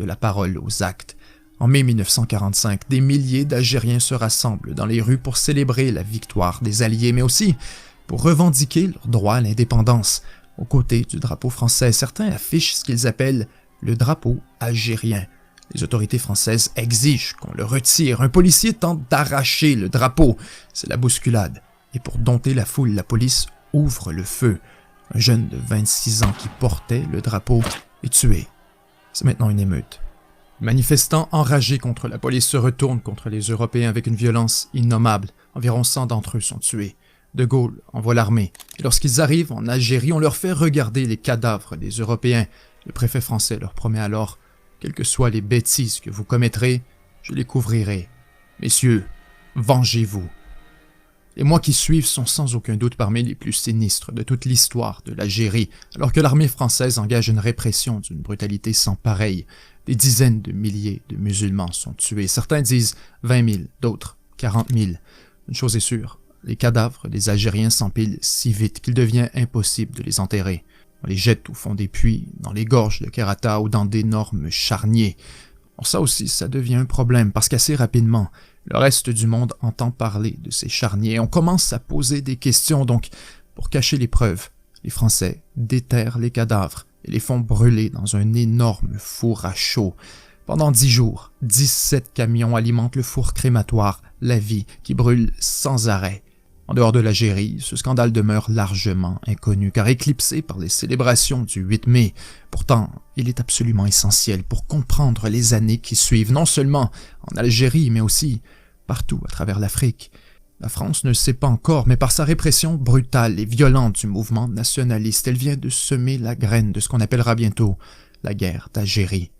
de la parole aux actes. En mai 1945, des milliers d'Algériens se rassemblent dans les rues pour célébrer la victoire des Alliés, mais aussi pour revendiquer leur droit à l'indépendance. Aux côtés du drapeau français, certains affichent ce qu'ils appellent le drapeau algérien. Les autorités françaises exigent qu'on le retire. Un policier tente d'arracher le drapeau. C'est la bousculade. Et pour dompter la foule, la police ouvre le feu. Un jeune de 26 ans qui portait le drapeau est tué. C'est maintenant une émeute. Les manifestants enragés contre la police se retournent contre les Européens avec une violence innommable. Environ 100 d'entre eux sont tués. De Gaulle envoie l'armée. Et lorsqu'ils arrivent en Algérie, on leur fait regarder les cadavres des Européens. Le préfet français leur promet alors « Quelles que soient les bêtises que vous commettrez, je les couvrirai. Messieurs, vengez-vous. » Les mois qui suivent sont sans aucun doute parmi les plus sinistres de toute l'histoire de l'Algérie, alors que l'armée française engage une répression d'une brutalité sans pareille. Des dizaines de milliers de musulmans sont tués. Certains disent 20 000, d'autres 40 000. Une chose est sûre, les cadavres des Algériens s'empilent si vite qu'il devient impossible de les enterrer. On les jette au fond des puits, dans les gorges de Kerata ou dans d'énormes charniers. Bon, ça aussi, ça devient un problème parce qu'assez rapidement, le reste du monde entend parler de ces charniers. On commence à poser des questions, donc pour cacher les preuves, les Français déterrent les cadavres et les font brûler dans un énorme four à chaux. Pendant 10 jours, 17 camions alimentent le four crématoire, la vie qui brûle sans arrêt. En dehors de l'Algérie, ce scandale demeure largement inconnu, car éclipsé par les célébrations du 8 mai. Pourtant, il est absolument essentiel pour comprendre les années qui suivent, non seulement en Algérie, mais aussi partout à travers l'Afrique. La France ne le sait pas encore, mais par sa répression brutale et violente du mouvement nationaliste, elle vient de semer la graine de ce qu'on appellera bientôt la guerre d'Algérie.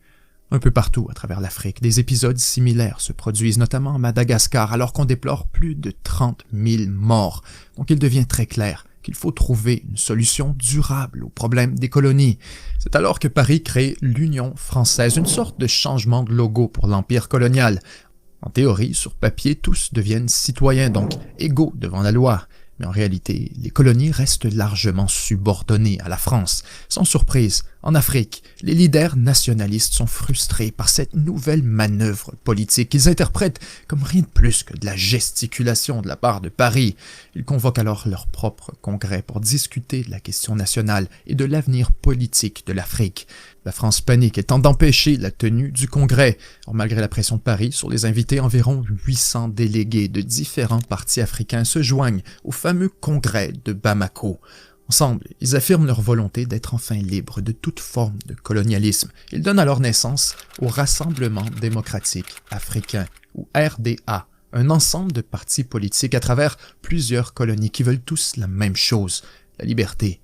Un peu partout à travers l'Afrique, des épisodes similaires se produisent, notamment à Madagascar, alors qu'on déplore plus de 30 000 morts. Donc il devient très clair qu'il faut trouver une solution durable au problème des colonies. C'est alors que Paris crée l'Union française, une sorte de changement de logo pour l'empire colonial. En théorie, sur papier, tous deviennent citoyens, donc égaux devant la loi. Mais en réalité, les colonies restent largement subordonnées à la France. Sans surprise, en Afrique, les leaders nationalistes sont frustrés par cette nouvelle manœuvre politique qu'ils interprètent comme rien de plus que de la gesticulation de la part de Paris. Ils convoquent alors leur propre congrès pour discuter de la question nationale et de l'avenir politique de l'Afrique. La France panique et tente d'empêcher la tenue du congrès. Or, malgré la pression de Paris sur les invités, environ 800 délégués de différents partis africains se joignent au fameux congrès de Bamako. Ensemble, ils affirment leur volonté d'être enfin libres de toute forme de colonialisme. Ils donnent alors naissance au Rassemblement démocratique africain, ou RDA, un ensemble de partis politiques à travers plusieurs colonies qui veulent tous la même chose, la liberté.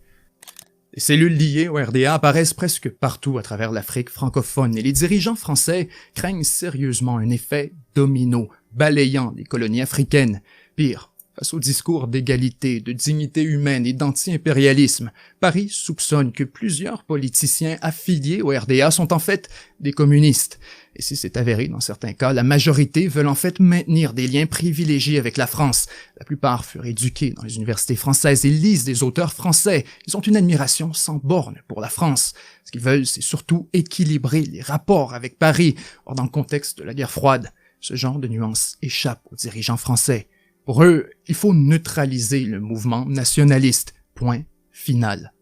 Les cellules liées au RDA apparaissent presque partout à travers l'Afrique francophone et les dirigeants français craignent sérieusement un effet domino balayant les colonies africaines. Pire, face au discours d'égalité, de dignité humaine et d'anti-impérialisme, Paris soupçonne que plusieurs politiciens affiliés au RDA sont en fait des communistes. Et si c'est avéré dans certains cas, la majorité veulent en fait maintenir des liens privilégiés avec la France. La plupart furent éduqués dans les universités françaises et lisent des auteurs français. Ils ont une admiration sans borne pour la France. Ce qu'ils veulent, c'est surtout équilibrer les rapports avec Paris. Or, dans le contexte de la guerre froide, ce genre de nuances échappe aux dirigeants français. Pour eux, il faut neutraliser le mouvement nationaliste. Point final.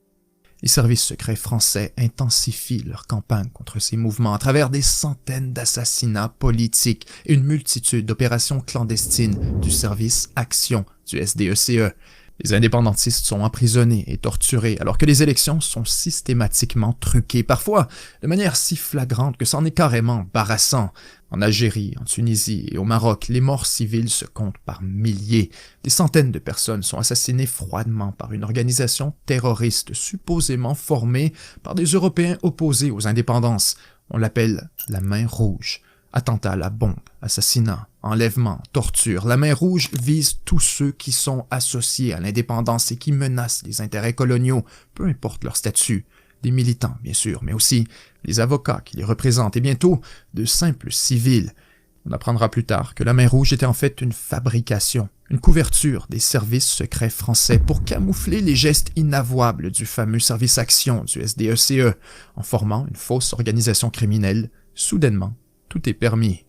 Les services secrets français intensifient leur campagne contre ces mouvements à travers des centaines d'assassinats politiques et une multitude d'opérations clandestines du service Action du SDECE. Les indépendantistes sont emprisonnés et torturés alors que les élections sont systématiquement truquées, parfois de manière si flagrante que c'en est carrément embarrassant. En Algérie, en Tunisie et au Maroc, les morts civiles se comptent par milliers. Des centaines de personnes sont assassinées froidement par une organisation terroriste supposément formée par des Européens opposés aux indépendances. On l'appelle la Main Rouge. Attentats à la bombe, assassinats, enlèvements, torture. La Main Rouge vise tous ceux qui sont associés à l'indépendance et qui menacent les intérêts coloniaux, peu importe leur statut. Des militants, bien sûr, mais aussi les avocats qui les représentent et bientôt de simples civils. On apprendra plus tard que la Main Rouge était en fait une fabrication, une couverture des services secrets français pour camoufler les gestes inavouables du fameux service Action du SDECE, en formant une fausse organisation criminelle Soudainement, tout est permis.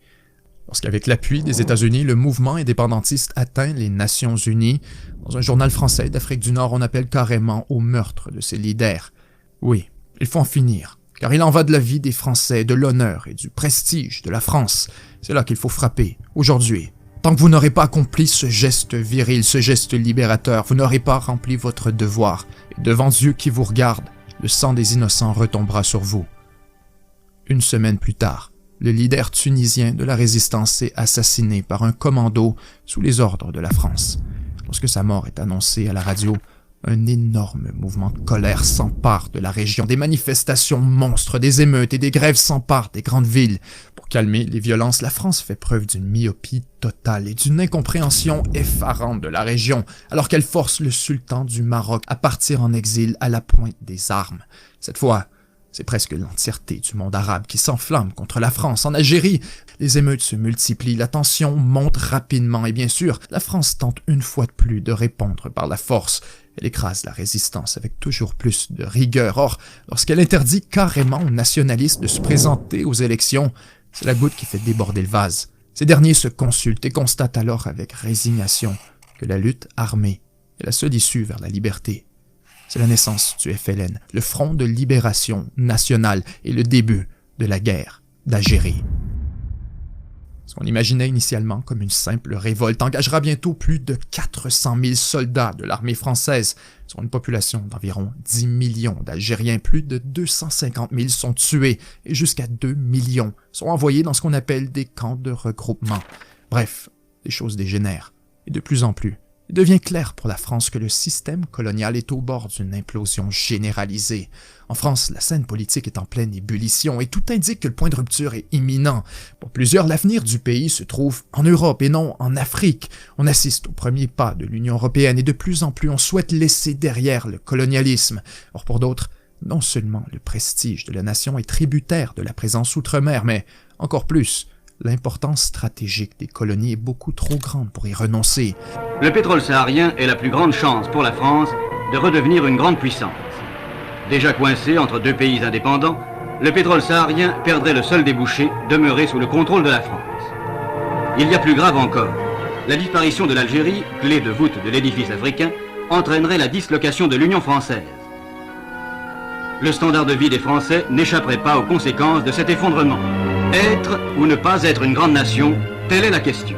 Lorsqu'avec l'appui des États-Unis, le mouvement indépendantiste atteint les Nations Unies, dans un journal français d'Afrique du Nord, on appelle carrément au meurtre de ses leaders. Oui, il faut en finir, car il en va de la vie des Français, de l'honneur et du prestige de la France. C'est là qu'il faut frapper, aujourd'hui. Tant que vous n'aurez pas accompli ce geste viril, ce geste libérateur, vous n'aurez pas rempli votre devoir. Et devant Dieu qui vous regarde, le sang des innocents retombera sur vous. Une semaine plus tard, le leader tunisien de la résistance est assassiné par un commando sous les ordres de la France. Lorsque sa mort est annoncée à la radio, un énorme mouvement de colère s'empare de la région. Des manifestations monstres, des émeutes et des grèves s'emparent des grandes villes. Pour calmer les violences, la France fait preuve d'une myopie totale et d'une incompréhension effarante de la région, alors qu'elle force le sultan du Maroc à partir en exil à la pointe des armes. Cette fois, c'est presque l'entièreté du monde arabe qui s'enflamme contre la France. En Algérie, les émeutes se multiplient, la tension monte rapidement et bien sûr, la France tente une fois de plus de répondre par la force. Elle écrase la résistance avec toujours plus de rigueur. Or, lorsqu'elle interdit carrément aux nationalistes de se présenter aux élections, c'est la goutte qui fait déborder le vase. Ces derniers se consultent et constatent alors avec résignation que la lutte armée est la seule issue vers la liberté. C'est la naissance du FLN, le Front de libération nationale et le début de la guerre d'Algérie. Ce qu'on imaginait initialement comme une simple révolte engagera bientôt plus de 400 000 soldats de l'armée française. Sur une population d'environ 10 millions d'Algériens, plus de 250 000 sont tués et jusqu'à 2 millions sont envoyés dans ce qu'on appelle des camps de regroupement. Bref, les choses dégénèrent et de plus en plus. Il devient clair pour la France que le système colonial est au bord d'une implosion généralisée. En France, la scène politique est en pleine ébullition et tout indique que le point de rupture est imminent. Pour plusieurs, l'avenir du pays se trouve en Europe et non en Afrique. On assiste au premier pas de l'Union européenne et de plus en plus on souhaite laisser derrière le colonialisme. Or pour d'autres, non seulement le prestige de la nation est tributaire de la présence outre-mer, mais encore plus, l'importance stratégique des colonies est beaucoup trop grande pour y renoncer. Le pétrole saharien est la plus grande chance pour la France de redevenir une grande puissance. Déjà coincé entre deux pays indépendants, le pétrole saharien perdrait le seul débouché demeuré sous le contrôle de la France. Il y a plus grave encore. La disparition de l'Algérie, clé de voûte de l'édifice africain, entraînerait la dislocation de l'Union française. Le standard de vie des Français n'échapperait pas aux conséquences de cet effondrement. Être ou ne pas être une grande nation, telle est la question.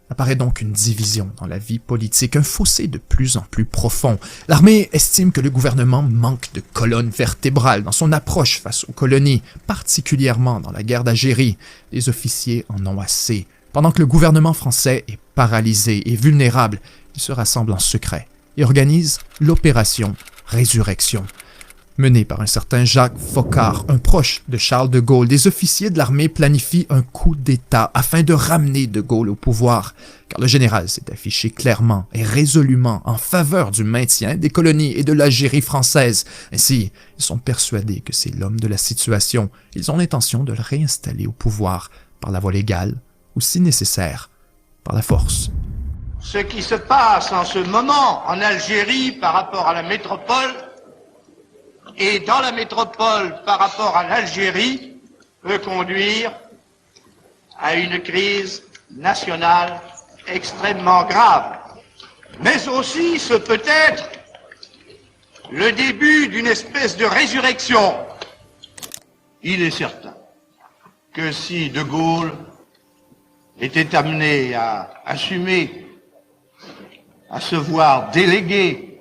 Apparaît donc une division dans la vie politique, un fossé de plus en plus profond. L'armée estime que le gouvernement manque de colonne vertébrale dans son approche face aux colonies, particulièrement dans la guerre d'Algérie. Les officiers en ont assez. Pendant que le gouvernement français est paralysé et vulnérable, il se rassemble en secret et organise l'opération Résurrection. Menée par un certain Jacques Foccart, un proche de Charles de Gaulle, des officiers de l'armée planifient un coup d'État afin de ramener de Gaulle au pouvoir, car le général s'est affiché clairement et résolument en faveur du maintien des colonies et de l'Algérie française. Ainsi, ils sont persuadés que c'est l'homme de la situation. Ils ont l'intention de le réinstaller au pouvoir par la voie légale ou, si nécessaire, par la force. Ce qui se passe en ce moment en Algérie par rapport à la métropole et dans la métropole par rapport à l'Algérie peut conduire à une crise nationale extrêmement grave. Mais aussi ce peut être le début d'une espèce de résurrection. Il est certain que si De Gaulle était amené à assumer, à se voir déléguer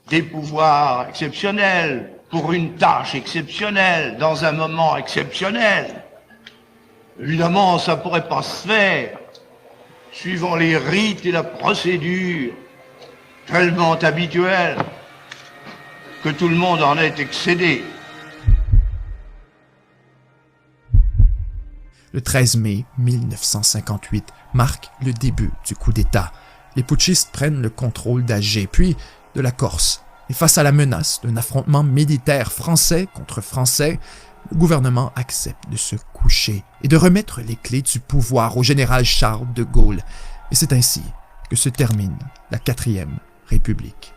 des pouvoirs exceptionnels pour une tâche exceptionnelle dans un moment exceptionnel, évidemment, ça ne pourrait pas se faire suivant les rites et la procédure tellement habituels que tout le monde en est excédé. Le 13 mai 1958 marque le début du coup d'État. Les putschistes prennent le contrôle d'Alger, puis de la Corse. Et face à la menace d'un affrontement militaire français contre français, le gouvernement accepte de se coucher et de remettre les clés du pouvoir au général Charles de Gaulle. Et c'est ainsi que se termine la 4e République.